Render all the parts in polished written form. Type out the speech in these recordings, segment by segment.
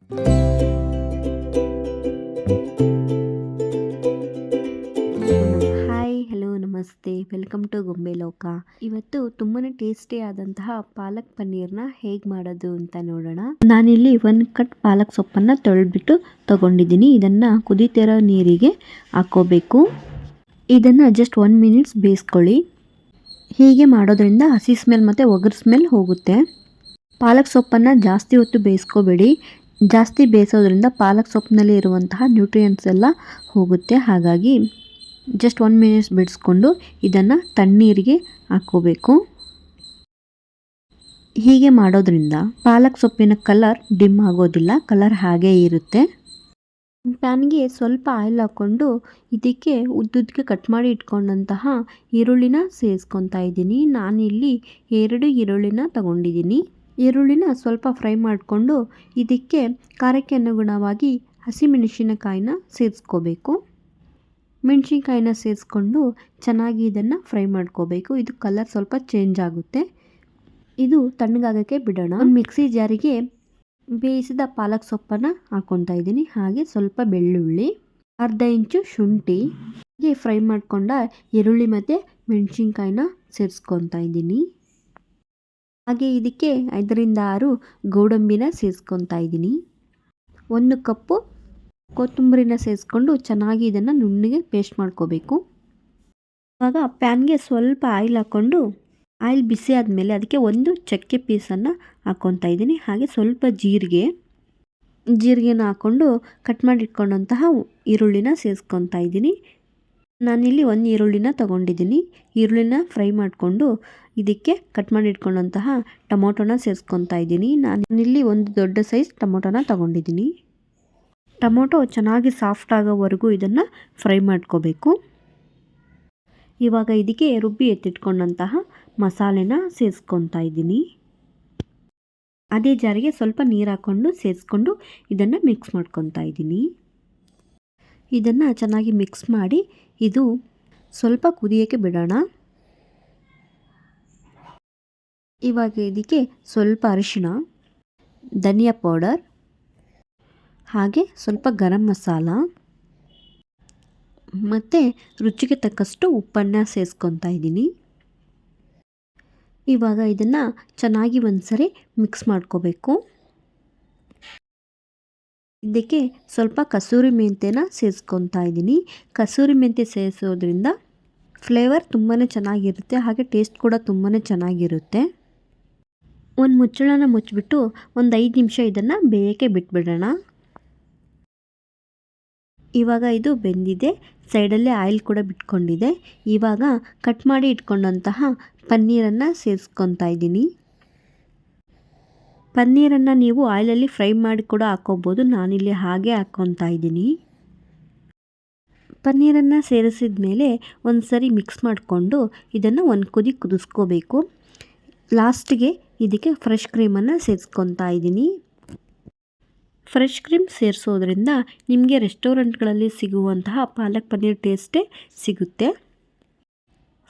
Hi hello ನಮಸ್ತೆ welcome to ಗೊಂಬೆ ಲೋಕ. ಇವತ್ತು ತುಂಬಾ ಟೇಸ್ಟಿ ಆದಂತಹ ಪಾಲಕ್ ಪನ್ನೀರ್ನ ಹೇಗೆ ಮಾಡೋದು ಅಂತ ನೋಡೋಣ. ನಾನಿಲ್ಲಿ 1 ಕಟ್ ಪಾಲಕ್ ಸೊಪ್ಪನ್ನು ತೊಳೆದ್ಬಿಟ್ಟು ತಗೊಂಡಿದ್ದೀನಿ. ಇದನ್ನು ಕುದೀತಿರೋ ನೀರಿಗೆ ಹಾಕೋಬೇಕು. ಇದನ್ನು ಜಸ್ಟ್ 1 ಮಿನಿಟ್ಸ್ ಬೇಯಿಸ್ಕೊಳ್ಳಿ. ಹೀಗೆ ಮಾಡೋದ್ರಿಂದ ಹಸಿ ಸ್ಮೆಲ್ ಮತ್ತು ಒಗರು ಸ್ಮೆಲ್ ಹೋಗುತ್ತೆ. ಪಾಲಕ್ ಸೊಪ್ಪನ್ನು ಜಾಸ್ತಿ ಹೊತ್ತು ಬೇಯಿಸ್ಕೋಬೇಡಿ. ಜಾಸ್ತಿ ಬೇಯಿಸೋದ್ರಿಂದ ಪಾಲಕ್ ಸೊಪ್ಪಿನಲ್ಲಿ ಇರುವಂತಹ ನ್ಯೂಟ್ರಿಯೆಂಟ್ಸ್ ಎಲ್ಲ ಹೋಗುತ್ತೆ. ಹಾಗಾಗಿ ಜಸ್ಟ್ 1 ಮಿನಿಟ್ಸ್ ಬಿಡಿಸ್ಕೊಂಡು ಇದನ್ನು ತಣ್ಣೀರಿಗೆ ಹಾಕ್ಕೋಬೇಕು. ಹೀಗೆ ಮಾಡೋದ್ರಿಂದ ಪಾಲಕ್ ಸೊಪ್ಪಿನ ಕಲರ್ ಡಿಮ್ ಆಗೋದಿಲ್ಲ, ಕಲರ್ ಹಾಗೇ ಇರುತ್ತೆ. ಪ್ಯಾನ್ಗೆ ಸ್ವಲ್ಪ ಆಯಿಲ್ ಹಾಕ್ಕೊಂಡು ಇದಕ್ಕೆ ಉದ್ದುದ್ದಕ್ಕೆ ಕಟ್ ಮಾಡಿ ಇಟ್ಕೊಂಡಂತಹ ಈರುಳ್ಳಿನ ಸೇರಿಸ್ಕೊತಾ ಇದ್ದೀನಿ. ನಾನಿಲ್ಲಿ 2 ಈರುಳ್ಳಿನ ತಗೊಂಡಿದ್ದೀನಿ. ಈರುಳ್ಳಿನ ಸ್ವಲ್ಪ ಫ್ರೈ ಮಾಡಿಕೊಂಡು ಇದಕ್ಕೆ ಖಾರಕ್ಕೆ ಅನುಗುಣವಾಗಿ ಹಸಿಮೆಣಸಿನಕಾಯಿನ ಸೇರಿಸ್ಕೋಬೇಕು. ಮೆಣಸಿನ್ಕಾಯಿನ ಸೇರಿಸ್ಕೊಂಡು ಚೆನ್ನಾಗಿ ಇದನ್ನು ಫ್ರೈ ಮಾಡ್ಕೋಬೇಕು. ಇದು ಕಲರ್ ಸ್ವಲ್ಪ ಚೇಂಜ್ ಆಗುತ್ತೆ. ಇದು ತಣ್ಣಗಾಗೋಕ್ಕೆ ಬಿಡೋಣ. ಒಂದು ಮಿಕ್ಸಿ ಜಾರಿಗೆ ಬೇಯಿಸಿದ ಪಾಲಕ್ ಸೊಪ್ಪನ್ನು ಹಾಕ್ಕೊತಾ ಇದ್ದೀನಿ. ಹಾಗೆ ಸ್ವಲ್ಪ ಬೆಳ್ಳುಳ್ಳಿ, ಅರ್ಧ ಇಂಚು ಶುಂಠಿ, ಹೀಗೆ ಫ್ರೈ ಮಾಡ್ಕೊಂಡ ಈರುಳ್ಳಿ ಮತ್ತು ಮೆಣಸಿನ್ಕಾಯಿನ ಸೇರಿಸ್ಕೊತಾ ಇದ್ದೀನಿ. ಹಾಗೆ ಇದಕ್ಕೆ 5 ರಿಂದ 6 ಗೋಡಂಬಿನ ಸೇರಿಸ್ಕೊತಾ ಇದ್ದೀನಿ. 1 ಕಪ್ಪು ಕೊತ್ತಂಬರಿನ ಸೇರಿಸ್ಕೊಂಡು ಚೆನ್ನಾಗಿ ಇದನ್ನು ನುಣ್ಣಗೆ ಪೇಸ್ಟ್ ಮಾಡ್ಕೋಬೇಕು. ಇವಾಗ ಪ್ಯಾನ್ಗೆ ಸ್ವಲ್ಪ ಆಯಿಲ್ ಹಾಕ್ಕೊಂಡು ಆಯಿಲ್ ಬಿಸಿ ಆದಮೇಲೆ ಅದಕ್ಕೆ 1 ಚಕ್ಕೆ ಪೀಸನ್ನು ಹಾಕ್ಕೊತಾ ಇದ್ದೀನಿ. ಹಾಗೆ ಸ್ವಲ್ಪ ಜೀರಿಗೆನ ಹಾಕ್ಕೊಂಡು ಕಟ್ ಮಾಡಿ ಇಟ್ಕೊಂಡಂತಹ ಈರುಳ್ಳಿನ ಸೇರಿಸ್ಕೊತಾ ಇದ್ದೀನಿ. ನಾನಿಲ್ಲಿ 1 ಈರುಳ್ಳಿನ ತಗೊಂಡಿದ್ದೀನಿ. ಈರುಳ್ಳಿನ ಫ್ರೈ ಮಾಡಿಕೊಂಡು ಇದಕ್ಕೆ ಕಟ್ ಮಾಡಿ ಇಟ್ಕೊಂಡಂತಹ ಟೊಮೊಟೊನ ಸೇರಿಸ್ಕೊತಾ ಇದ್ದೀನಿ. ನಾನಿಲ್ಲಿ 1 ದೊಡ್ಡ ಸೈಜ್ ಟೊಮೊಟೊನ ತಗೊಂಡಿದ್ದೀನಿ. ಟೊಮೊಟೊ ಚೆನ್ನಾಗಿ ಸಾಫ್ಟ್ ಆಗೋವರೆಗೂ ಇದನ್ನು ಫ್ರೈ ಮಾಡ್ಕೋಬೇಕು. ಇವಾಗ ಇದಕ್ಕೆ ರುಬ್ಬಿ ಎತ್ತಿಟ್ಕೊಂಡಂತಹ ಮಸಾಲೆನ ಸೇರಿಸ್ಕೊತಾ ಇದ್ದೀನಿ. ಅದೇ ಜಾರಿಗೆ ಸ್ವಲ್ಪ ನೀರು ಹಾಕ್ಕೊಂಡು ಸೇರಿಸ್ಕೊಂಡು ಇದನ್ನು ಮಿಕ್ಸ್ ಮಾಡ್ಕೊತಾ ಇದ್ದೀನಿ. ಇದನ್ನು ಚೆನ್ನಾಗಿ ಮಿಕ್ಸ್ ಮಾಡಿ ಇದು ಸ್ವಲ್ಪ ಕುದಿಯೋಕ್ಕೆ ಬಿಡೋಣ. ಇವಾಗ ಇದಕ್ಕೆ ಸ್ವಲ್ಪ ಅರಿಶಿಣ, ಧನಿಯಾ ಪೌಡರ್, ಹಾಗೆ ಸ್ವಲ್ಪ ಗರಂ ಮಸಾಲ ಮತ್ತು ರುಚಿಗೆ ತಕ್ಕಷ್ಟು ಉಪ್ಪನ್ನು ಸೇರಿಸ್ಕೊತಾ ಇದ್ದೀನಿ. ಇವಾಗ ಇದನ್ನು ಚೆನ್ನಾಗಿ ಒಂದ್ಸರಿ ಮಿಕ್ಸ್ ಮಾಡ್ಕೋಬೇಕು. ಇದಕ್ಕೆ ಸ್ವಲ್ಪ ಕಸೂರಿ ಮೆಂತ್ಯನ ಸೇರಿಸ್ಕೊತಾ ಇದ್ದೀನಿ. ಕಸೂರಿ ಮೆಂತ್ಯ ಸೇರಿಸೋದ್ರಿಂದ ಫ್ಲೇವರ್ ತುಂಬಾ ಚೆನ್ನಾಗಿರುತ್ತೆ, ಹಾಗೆ ಟೇಸ್ಟ್ ಕೂಡ ತುಂಬಾ ಚೆನ್ನಾಗಿರುತ್ತೆ. ಒಂದು ಮುಚ್ಚಳನ ಮುಚ್ಚಿಬಿಟ್ಟು ಒಂದು 5 ನಿಮಿಷ ಇದನ್ನು ಬೇಯೋಕ್ಕೆ ಬಿಟ್ಬಿಡೋಣ. ಇವಾಗ ಇದು ಬೆಂದಿದೆ, ಸೈಡಲ್ಲೇ ಆಯಿಲ್ ಕೂಡ ಬಿಟ್ಕೊಂಡಿದೆ. ಇವಾಗ ಕಟ್ ಮಾಡಿ ಇಟ್ಕೊಂಡಂತಹ ಪನ್ನೀರನ್ನು ಸೇರಿಸ್ಕೊತಾ ಇದ್ದೀನಿ. ಪನ್ನೀರನ್ನು ನೀವು ಆಯಿಲಲ್ಲಿ ಫ್ರೈ ಮಾಡಿ ಕೂಡ ಹಾಕ್ಕೋಬೋದು. ನಾನಿಲ್ಲಿ ಹಾಗೆ ಹಾಕ್ಕೊತಾ ಇದ್ದೀನಿ. ಪನ್ನೀರನ್ನು ಸೇರಿಸಿದ ಮೇಲೆ ಒಂದು ಸರಿ ಮಿಕ್ಸ್ ಮಾಡಿಕೊಂಡು ಇದನ್ನು ಒಂದು ಕುದಿ ಕುದಿಸ್ಕೋಬೇಕು. ಲಾಸ್ಟಿಗೆ ಇದಕ್ಕೆ ಫ್ರೆಶ್ ಕ್ರೀಮನ್ನು ಸೇರಿಸ್ಕೊತಾ ಇದ್ದೀನಿ. ಫ್ರೆಶ್ ಕ್ರೀಮ್ ಸೇರಿಸೋದ್ರಿಂದ ನಿಮಗೆ ರೆಸ್ಟೋರೆಂಟ್ಗಳಲ್ಲಿ ಸಿಗುವಂತಹ ಪಾಲಕ್ ಪನ್ನೀರ್ ಟೇಸ್ಟೇ ಸಿಗುತ್ತೆ.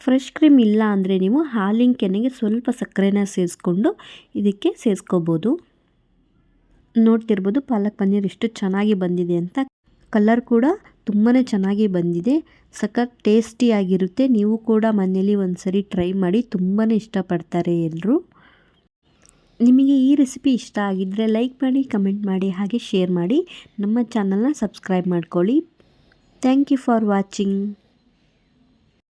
ಫ್ರೆಶ್ ಕ್ರೀಮ್ ಇಲ್ಲ ಅಂದರೆ ನೀವು ಹಾಲಿನ ಕೆನೆಗೆ ಸ್ವಲ್ಪ ಸಕ್ಕರೆನ ಸೇರಿಸ್ಕೊಂಡು ಇದಕ್ಕೆ ಸೇರಿಸ್ಕೋಬೋದು. ನೋಡ್ತಿರ್ಬೋದು ಪಾಲಕ್ ಪನ್ನೀರ್ ಎಷ್ಟು ಚೆನ್ನಾಗಿ ಬಂದಿದೆ ಅಂತ. ಕಲರ್ ಕೂಡ ತುಂಬಾ ಚೆನ್ನಾಗಿ ಬಂದಿದೆ, ಸಖತ್ ಟೇಸ್ಟಿಯಾಗಿರುತ್ತೆ. ನೀವು ಕೂಡ ಮನೆಯಲ್ಲಿ ಒಂದ್ಸರಿ ಟ್ರೈ ಮಾಡಿ, ತುಂಬಾ ಇಷ್ಟಪಡ್ತಾರೆ ಎಲ್ಲರೂ. ನಿಮಗೆ ಈ ರೆಸಿಪಿ ಇಷ್ಟ ಆಗಿದ್ದರೆ ಲೈಕ್ ಮಾಡಿ, ಕಮೆಂಟ್ ಮಾಡಿ, ಹಾಗೆ ಶೇರ್ ಮಾಡಿ. ನಮ್ಮ ಚಾನಲ್ನ ಸಬ್ಸ್ಕ್ರೈಬ್ ಮಾಡ್ಕೊಳ್ಳಿ. Thank you for watching.